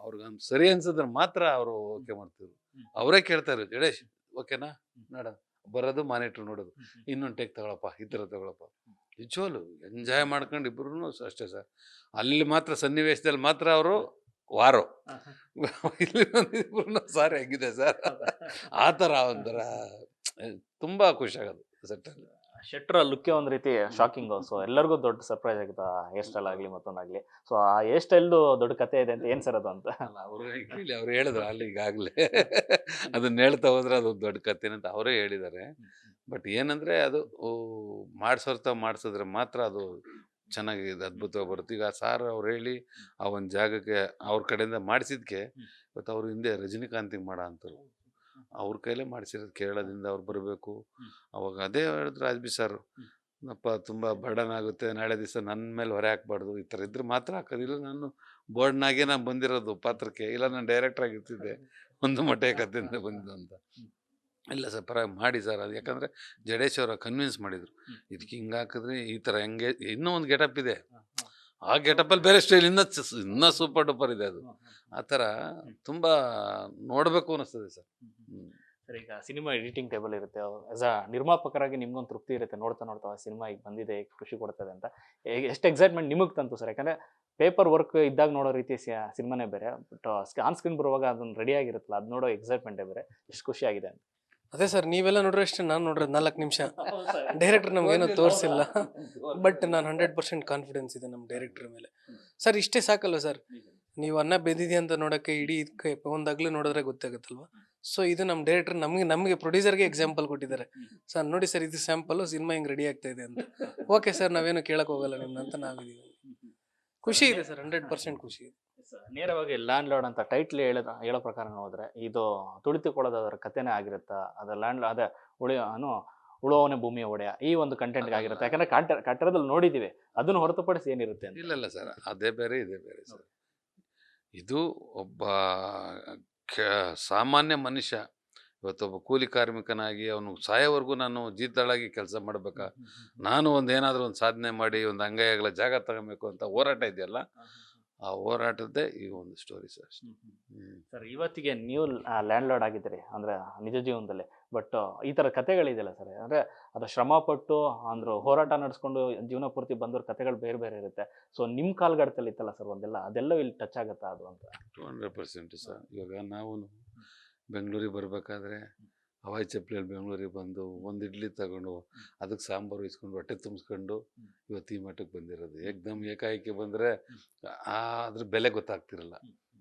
ಅವ್ರಿಗೆ ಸರಿ ಅನ್ಸಿದ್ರೆ ಮಾತ್ರ ಅವರು ಓಕೆ ಮಾಡ್ತಿದ್ರು. ಅವರೇ ಕೇಳ್ತಾರೆ, ಜಡೇಶ್ ಓಕೆನಾ ನೋಡ, ಬರೋದು ಮಾನಿಟ್ರ್ ನೋಡೋದು, ಇನ್ನೊಂದು ಟೇಕ್ ತಗೊಳಪ್ಪ, ಈ ಥರ ತಗೊಳಪ್ಪ. ನಿಜವಾಗ್ಲು ಎಂಜಾಯ್ ಮಾಡ್ಕೊಂಡು ಇಬ್ರು ಅಷ್ಟೇ ಸರ್. ಅಲ್ಲಿ ಮಾತ್ರ ಸನ್ನಿವೇಶದಲ್ಲಿ ಮಾತ್ರ ಅವರು ವಾರೋ ಇಲ್ಲಿ ಇಬ್ರು ಸಾರಿ ಹೆಂಗಿದೆ ಸರ್ ಆ ಥರ ಒಂಥರ ತುಂಬಾ ಖುಷಿ ಆಗೋದು ಸೆಟ್ಟಲ್ಲಿ. ಶೆಟ್ರ ಲುಕ್ಕೆ ಒಂದ್ ರೀತಿ ಶಾಕಿಂಗ್. ಸೊ ಎಲ್ಲರಿಗೂ ದೊಡ್ಡ ಸರ್ಪ್ರೈಸ್ ಆಗಿತ್ತು ಆ ಹೇರ್ ಸ್ಟೈಲ್ ಆಗ್ಲಿ ಮತ್ತೊಂದಾಗ್ಲಿ. ಸೊ ಆ ಹೇರ್ ಸ್ಟೈಲ್ದು ದೊಡ್ಡ ಕತೆ ಇದೆ ಅಂತ ಏನ್ ಸರ್ ಅದು ಅಂತ? ಅವರು ಅವ್ರು ಹೇಳಿದ್ರು ಅಲ್ಲಿ ಈಗಾಗಲೇ ಅದನ್ನ ಹೇಳ್ತಾ ಹೋದ್ರೆ ಅದು ದೊಡ್ಡ ಕಥೆನ ಅಂತ ಅವರೇ ಹೇಳಿದ್ದಾರೆ. ಬಟ್ ಏನಂದ್ರೆ ಅದು ಮಾಡಿಸಿದ್ರೆ ಮಾತ್ರ ಅದು ಚೆನ್ನಾಗಿ ಅದ್ಭುತವಾಗಿ ಬರುತ್ತೆ. ಈಗ ಸಾರ್ ಅವ್ರು ಹೇಳಿ ಆ ಒಂದು ಜಾಗಕ್ಕೆ ಅವ್ರ ಕಡೆಯಿಂದ ಮಾಡಿಸಿದ್ಕೆ ಇವತ್ತು ಅವ್ರ ಹಿಂದೆ ರಜನಿಕಾಂತಿಗೆ ಮಾಡೋ ಅಂಥವ್ರು ಅವ್ರ ಕೈಲೇ ಮಾಡಿಸಿರೋದು. ಕೇರಳದಿಂದ ಅವ್ರು ಬರಬೇಕು. ಅವಾಗ ಅದೇ ಹೇಳಿದ್ರು ರಾಜ್ಬಿ ಸರ್, ಅಪ್ಪ ತುಂಬ ಬರ್ಡನ್ ಆಗುತ್ತೆ, ನಾಳೆ ದಿವಸ ನನ್ನ ಮೇಲೆ ಹೊರೆ ಹಾಕ್ಬಾರ್ದು, ಈ ಥರ ಇದ್ರೆ ಮಾತ್ರ ಹಾಕೋದಿಲ್ಲ. ನಾನು ಬೋರ್ಡ್ನಾಗೆ ನಾನು ಬಂದಿರೋದು ಪಾತ್ರಕ್ಕೆ, ಇಲ್ಲ ನಾನು ಡೈರೆಕ್ಟರ್ ಆಗಿರ್ತಿದ್ದೆ, ಒಂದು ಮೊಟ್ಟೆ ಕಥೆಯಿಂದ ಬಂದಿದ್ದು ಅಂತ. ಇಲ್ಲ ಸರ್ ಪರವಾಗಿ ಮಾಡಿ ಸರ್ ಅದು, ಯಾಕಂದರೆ ಜಡೇಶ್ ಅವರ ಕನ್ವಿನ್ಸ್ ಮಾಡಿದರು, ಇದಕ್ಕೆ ಹಿಂಗೆ ಹಾಕಿದ್ರೆ ಈ ಥರ ಹೆಂಗೆ. ಇನ್ನೂ ಒಂದು ಗೆಟಪ್ ಇದೆ, ಆ ಗೆಟಪಲ್ಲಿ ಬೇರೆ ಸ್ಟೈಲ್ ಇನ್ನೂ ಸೂಪರ್ ಡೂಪರ್ ಇದೆ ಅದು. ಆ ಥರ ತುಂಬ ನೋಡಬೇಕು ಅನ್ನಿಸ್ತದೆ ಸರ್. ಸರ್ ಈಗ ಸಿನಿಮಾ ಎಡಿಟಿಂಗ್ ಟೇಬಲ್ ಇರುತ್ತೆ, ಆಸ್ ಅ ನಿರ್ಮಾಪಕರಾಗಿ ನಿಮ್ಗೊಂದು ತೃಪ್ತಿ ಇರುತ್ತೆ ನೋಡ್ತಾ ನೋಡ್ತಾ ಸಿನಿಮಾ ಈಗ ಬಂದಿದೆ, ಖುಷಿ ಕೊಡ್ತದೆ ಅಂತ. ಎಷ್ಟು ಎಕ್ಸೈಟ್ಮೆಂಟ್ ನಿಮಗೆ ತಂತು ಸರ್? ಯಾಕಂದರೆ ಪೇಪರ್ ವರ್ಕ್ ಇದ್ದಾಗ ನೋಡೋ ರೀತಿ ಸಿನಿಮಾನೇ ಬೇರೆ, ಬಟ್ ಆನ್ ಸ್ಕ್ರೀನ್ ಬರುವಾಗ ಅದನ್ನು ರೆಡಿ ಆಗಿರುತ್ತಲ್ಲ, ಅದು ನೋಡೋ ಎಕ್ಸೈಟ್ಮೆಂಟೇ ಬೇರೆ. ಎಷ್ಟು ಖುಷಿ ಆಗಿದೆ ಅಂತ. ಅದೇ ಸರ್, ನೀವೆಲ್ಲ ನೋಡ್ರೆ ಅಷ್ಟೇ, ನಾನು ನೋಡ್ರೆ 4 ನಿಮಿಷ. ಡೈರೆಕ್ಟರ್ ನಮಗೇನೋ ತೋರಿಸಿಲ್ಲ, ಬಟ್ ನಾನು 100% ಕಾನ್ಫಿಡೆನ್ಸ್ ಇದೆ ನಮ್ಮ ಡೈರೆಕ್ಟರ್ ಮೇಲೆ. ಸರ್ ಇಷ್ಟೇ ಸಾಕಲ್ವ ಸರ್, ನೀವು ಅನ್ನ ಬೆಂದಿದೆ ಅಂತ ನೋಡೋಕ್ಕೆ ಇಡೀ ಇದಕ್ಕೆ ಒಂದಾಗಲೂ ನೋಡಿದ್ರೆ ಗೊತ್ತಾಗುತ್ತಲ್ವ. ಸೊ ಇದು ನಮ್ಮ ಡೈರೆಕ್ಟರ್ ನಮಗೆ ಪ್ರೊಡ್ಯೂಸರ್ಗೆ ಎಕ್ಸಾಂಪಲ್ ಕೊಟ್ಟಿದ್ದಾರೆ. ಸರ್ ನೋಡಿ ಸರ್, ಇದು ಸ್ಯಾಂಪಲ್ಲು, ಸಿನಿಮಾ ಹಿಂಗೆ ರೆಡಿ ಆಗ್ತಾ ಇದೆ ಅಂತ. ಓಕೆ ಸರ್, ನಾವೇನು ಕೇಳಕ್ಕೆ ಹೋಗಲ್ಲ ನಿಮ್ಮನ್ನ ಅಂತ ನಾವಿದ್ದೀವಿ. ಖುಷಿ ಇದೆ ಸರ್, 100% ಖುಷಿ ಇದೆ. ನೇರವಾಗಿ ಲ್ಯಾಂಡ್ ಲಾರ್ಡ್ ಅಂತ ಟೈಟ್ಲ್ ಹೇಳೋ ಪ್ರಕಾರ ನೋಡಿದ್ರೆ ಇದು ತುಳಿತುಕೊಳ್ಳೋದು ಅದರ ಕಥೆನೇ ಆಗಿರುತ್ತಾ? ಅದು ಲ್ಯಾಂಡ್ ಅದೇ ಉಳುವವನೇ ಭೂಮಿಯ ಒಡೆಯ ಈ ಒಂದು ಕಂಟೆಂಟ್ಗೆ ಆಗಿರುತ್ತೆ. ಯಾಕಂದ್ರೆ ಕಟ್ಟಡದಲ್ಲಿ ನೋಡಿದ್ದೀವಿ, ಅದನ್ನು ಹೊರತುಪಡಿಸಿ ಏನಿರುತ್ತೆ ಅಂತ. ಇಲ್ಲ ಸರ್, ಅದೇ ಬೇರೆ ಇದೇ ಬೇರೆ ಸರ್. ಇದು ಒಬ್ಬ ಸಾಮಾನ್ಯ ಮನುಷ್ಯ, ಇವತ್ತೊಬ್ಬ ಕೂಲಿ ಕಾರ್ಮಿಕನಾಗಿ ಅವನು ಸಾಯೋವರೆಗೂ ನಾನು ಜೀತಳಾಗಿ ಕೆಲಸ ಮಾಡಬೇಕಾ, ನಾನು ಏನಾದರೂ ಒಂದು ಸಾಧನೆ ಮಾಡಿ ಒಂದು ಅಂಗೈಗಳ ಜಾಗ ತಗೋಬೇಕು ಅಂತ ಹೋರಾಟ ಇದೆಯಲ್ಲ, ಆ ಹೋರಾಟದ್ದೇ ಈ ಒಂದು ಸ್ಟೋರಿ ಸರ್. ಸರ್ ಇವತ್ತಿಗೆ ನೀವು ಲ್ಯಾಂಡ್ ಲಾರ್ಡ್ ಆಗಿದ್ದೀರಿ ಅಂದರೆ ನಿಜ ಜೀವನದಲ್ಲಿ, ಬಟ್ ಈ ಥರ ಕಥೆಗಳಿದೆಯಲ್ಲ ಸರ್, ಅಂದರೆ ಅದು ಶ್ರಮ ಪಟ್ಟು ಅಂದರು ಹೋರಾಟ ನಡೆಸ್ಕೊಂಡು ಜೀವನ ಪೂರ್ತಿ ಬಂದವ್ರ ಕಥೆಗಳು ಬೇರೆ ಬೇರೆ ಇರುತ್ತೆ. ಸೊ ನಿಮ್ಮ ಕಾಲ್ಗಡತಲ್ಲಿ ಇತ್ತಲ್ಲ ಸರ್ ಒಂದೆಲ್ಲ, ಅದೆಲ್ಲ ಇಲ್ಲಿ ಟಚ್ ಆಗುತ್ತಾ ಅದು ಅಂತ? 200% ಸರ್. ಇವಾಗ ನಾವು ಬೆಂಗಳೂರಿಗೆ ಬರಬೇಕಾದ್ರೆ ಹವಾಯಿ ಚಪ್ಪಲಿಯಲ್ಲಿ ಬೆಂಗಳೂರಿಗೆ ಬಂದು ಒಂದು ಇಡ್ಲಿ ತಗೊಂಡು ಅದಕ್ಕೆ ಸಾಂಬಾರು ಇಸ್ಕೊಂಡು ಹೊಟ್ಟೆ ತುಂಬಿಸ್ಕೊಂಡು ಇವತ್ತು ಈ ಮಟ್ಟಕ್ಕೆ ಬಂದಿರೋದು. ಏಕದಮ್ ಏಕಾಏಕಿ ಬಂದರೆ ಅದ್ರ ಬೆಲೆ ಗೊತ್ತಾಗ್ತಿರಲ್ಲ.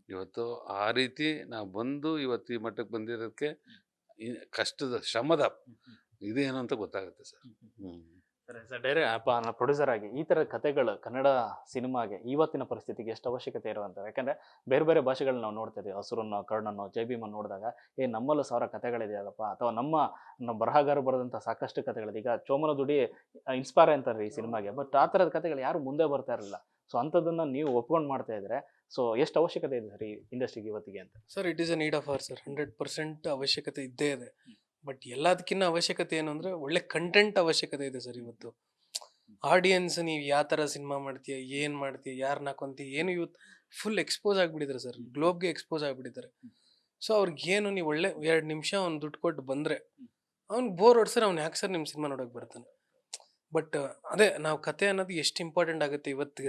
ಇವತ್ತು ಆ ರೀತಿ ನಾವು ಬಂದು ಇವತ್ತು ಈ ಮಟ್ಟಕ್ಕೆ ಬಂದಿರೋದಕ್ಕೆ ಕಷ್ಟದ ಶ್ರಮದ ಇದೇನು ಅಂತ ಗೊತ್ತಾಗುತ್ತೆ ಸರ್. ಸರಿ ಸರ್, ಪ್ರೊಡ್ಯೂಸರ್ ಆಗಿ ಈ ಥರ ಕಥೆಗಳು ಕನ್ನಡ ಸಿನಿಮಾಗೆ ಇವತ್ತಿನ ಪರಿಸ್ಥಿತಿಗೆ ಎಷ್ಟು ಅವಶ್ಯಕತೆ ಇರುವಂಥದ್ದು? ಯಾಕಂದರೆ ಬೇರೆ ಬೇರೆ ಭಾಷೆಗಳನ್ನ ನಾವು ನೋಡ್ತಾ ಇದ್ದೀವಿ, ಹಸುರನ್ನು, ಕರ್ಣನ್ನು, ಜೈ ಭೀಮನ್ನು ನೋಡಿದಾಗ ನಮ್ಮಲ್ಲೂ 1000 ಕಥೆಗಳಿದೆಯಲ್ಲಪ್ಪ, ಅಥವಾ ನಮ್ಮ ಬರಹಗಾರರು ಬರೆದಂಥ ಸಾಕಷ್ಟು ಕಥೆಗಳಿದೆ. ಈಗ ಚೋಮನ ದುಡಿ ಇನ್ಸ್ಪೈರ್ ಅಂತಾರೆ ಈ ಸಿನಿಮಾಗೆ, ಬಟ್ ಆ ಥರದ ಕಥೆಗಳು ಯಾರು ಮುಂದೆ ಬರ್ತಾ ಇರಲಿಲ್ಲ. ಸೊ ಅಂಥದ್ದನ್ನು ನೀವು ಒಪ್ಕೊಂಡು ಮಾಡ್ತಾ ಇದ್ರೆ, ಸೊ ಎಷ್ಟು ಅವಶ್ಯಕತೆ ಇದೆ ಸರ್ ಈ ಇಂಡಸ್ಟ್ರಿಗೆ ಇವತ್ತಿಗೆ ಅಂತ? Sir it is a need of our sir, 100% ಅವಶ್ಯಕತೆ ಇದ್ದೇ ಇದೆ. ಬಟ್ ಎಲ್ಲದಕ್ಕಿಂತ ಅವಶ್ಯಕತೆ ಏನು ಅಂದರೆ ಒಳ್ಳೆ ಕಂಟೆಂಟ್ ಅವಶ್ಯಕತೆ ಇದೆ ಸರ್ ಇವತ್ತು. ಆಡಿಯನ್ಸ್ ನೀವು ಯಾವ ಥರ ಸಿನಿಮಾ ಮಾಡ್ತೀಯ, ಏನು ಮಾಡ್ತೀಯ, ಯಾರನ್ನ ಹಾಕೊಂತೀಯ, ಏನು ಇವತ್ತು ಫುಲ್ ಎಕ್ಸ್ಪೋಸ್ ಆಗಿಬಿಟ್ಟಿದ್ದಾರೆ ಸರ್, ಗ್ಲೋಬ್ಗೆ ಎಕ್ಸ್ಪೋಸ್ ಆಗಿಬಿಟ್ಟಿದ್ದಾರೆ. ಸೊ ಅವ್ರಿಗೇನು ನೀವು ಒಳ್ಳೆ 2 ನಿಮಿಷ ಅವ್ನು ದುಡ್ಡು ಕೊಟ್ಟು ಬಂದರೆ ಅವ್ನಿಗೆ ಬೋರ್ ಹೊಡ್ಸರ್ ಅವ್ನು ಯಾಕೆ ಸರ್ ನಿಮ್ಮ ಸಿನಿಮಾ ನೋಡೋಕೆ ಬರ್ತಾನೆ. ಬಟ್ ಅದೇ ನಾವು ಕತೆ ಅನ್ನೋದು ಎಷ್ಟು ಇಂಪಾರ್ಟೆಂಟ್ ಆಗುತ್ತೆ ಇವತ್ತಿಗೆ